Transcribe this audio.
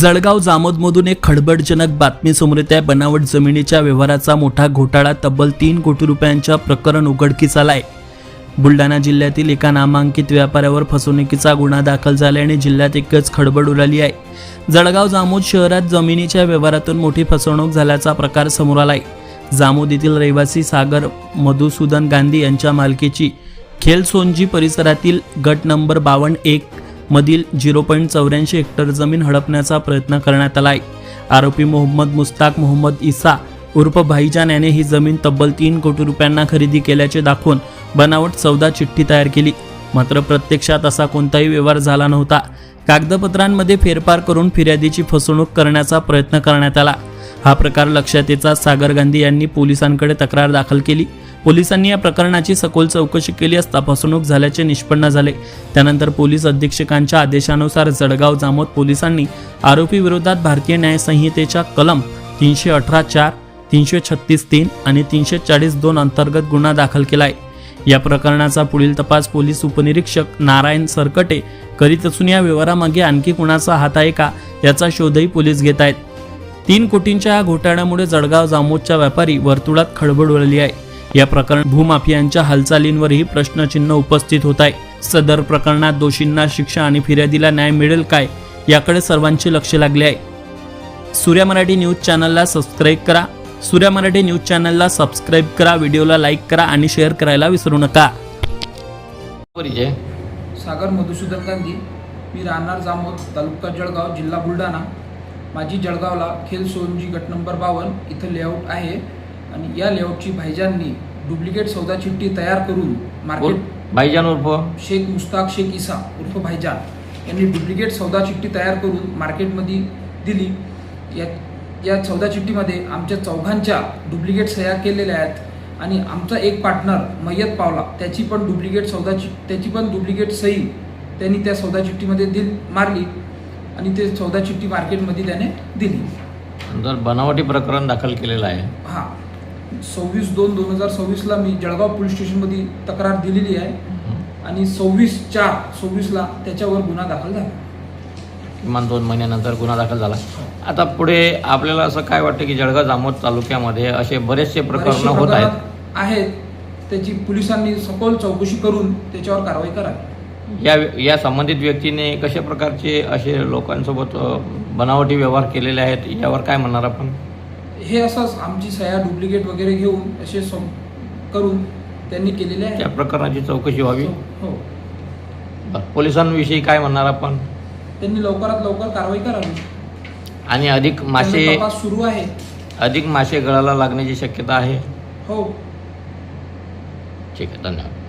जळगाव जामोदमधून एक खळबळजनक बातमी समोर येत आहे। बनावट जमिनीच्या व्यवहाराचा मोठा घोटाळा, तब्बल 3 कोटी रुपयांचा प्रकरण उघडकीस आलाय। बुलढाणा जिल्ह्यातील एका नामांकित व्यापाऱ्यावर फसवणुकीचा गुन्हा दाखल झाला आणि जिल्ह्यात एकच खळबळ उडाली आहे। जळगाव जामोद शहरात जमिनीच्या व्यवहारातून मोठी फसवणूक झाल्याचा प्रकार समोर आलाय। जामोद येथील रहिवासी सागर मधुसूदन गांधी यांच्या मालकीची खेलसोंजी परिसरातील गट नंबर 52-1 मधील 0.84 हेक्टर जमीन हडपण्याचा प्रयत्न करण्यात आलाय। आरोपी मोहम्मद मुस्ताक मोहम्मद इसा उर्फ भाईजान याने ही जमीन तब्बल 3 कोटी रुपयांना खरेदी केल्याचे दाखवून बनावट सौदा चिठ्ठी तयार केली। मात्र प्रत्यक्षात असा कोणताही व्यवहार झाला नव्हता। कागदपत्रांमध्ये फेरफार करून फिर्यादीची फसवणूक करण्याचा प्रयत्न करण्यात आला। हा प्रकार लक्षात येताच सागर गांधी यांनी पोलिसांकडे तक्रार दाखल केली। पोलिसांनी या प्रकरणाची सखोल चौकशी केली असता फसवणूक झाल्याचे निष्पन्न झाले। त्यानंतर पोलीस अधीक्षकांच्या आदेशानुसार जळगाव जामोद पोलिसांनी आरोपी विरोधात भारतीय न्याय संहितेच्या कलम 318(4), 336(3) आणि 340(2) अंतर्गत गुन्हा दाखल केलाय। या प्रकरणाचा पुढील तपास पोलीस उपनिरीक्षक नारायण सरकटे करीत असून या व्यवहारामागे आणखी कुणाचा हात आहे का याचा शोधही पोलीस घेत आहेत। 3 कोटींच्या या घोटाळ्यामुळे जळगाव जामोदच्या व्यापारी वर्तुळात खळबळ उडाली आहे। या प्रकरणात भूमाफियांच्या हालचालींवरही प्रश्नचिन्ह उपस्थित होत आहे। सदर प्रकरणात दोषींना शिक्षा आणि फिर्यादीला न्याय मिळेल काय याकडे सर्वांचे लक्ष लागले आहे। सूर्या मराठी न्यूज चॅनलला सबस्क्राईब करा। सूर्या मराठी न्यूज चॅनलला सबस्क्राईब करा, व्हिडिओला लाईक करा आणि शेअर करायला विसरू नका। परिचय सागर मधुसूदन गांधी, मी राहणार जामोद, तालुका जळगाव, जिल्हा बुलढाणा। माझी जळगावला खेलसोंजी गट नंबर 52 इथं लेआउट आहे आणि या लेआउटची भाईजाननी डुप्लिकेट सौदा चिठ्ठी तयार करून मार्केट भाईजान उर्फ शेख मुस्ताक शेख इसा उर्फ भाईजान यांनी डुप्लिकेट सौदा चिठ्ठी तयार करून मार्केटमध्ये दिली। या सौदा चिठ्ठीमध्ये आमच्या चौघांच्या डुप्लिकेट सह्या केलेल्या आहेत आणि आमचा एक पार्टनर मय्यत पावला त्याची पण डुप्लिकेट सही त्यांनी त्या सौदा चिठ्ठीमध्ये मारली आणि ते सौदा चिठ्ठी मार्केटमध्ये त्याने दिली। नंतर बनावटी प्रकरण दाखल केलेलं आहे। हां, 26/2/2026 मी जळगाव पोलीस स्टेशनमध्ये तक्रार दिलेली आहे आणि 26/4/26 त्याच्यावर गुन्हा दाखल झाला। किमान 2 महिन्यानंतर गुन्हा दाखल झाला। आता पुढे आपल्याला असं काय वाटतं की जळगाव जामोद तालुक्यामध्ये असे बरेचसे प्रकरण होत आहेत, त्याची पोलिसांनी सखोल चौकशी करून त्याच्यावर कारवाई करावी। या संबंधित व्यक्तीने कशा प्रकारचे असे लोकांसोबत बनावटी व्यवहार केलेले आहेत यावर काय म्हणणार आपण? हे असंच आमची सह्या डुप्लिकेट वगैरे घेऊन असे करून त्यांनी केलेले आहे। त्या प्रकरणाची चौकशी व्हावी। हो। पोलिसांविषयी काय म्हणणार आपण? त्यांनी लवकरात लवकर कारवाई करावी आणि अधिक मासे तपास सुरू आहे। अधिक मासे गळाला लागण्याची शक्यता आहे। हो, ठीक आहे, धन्यवाद।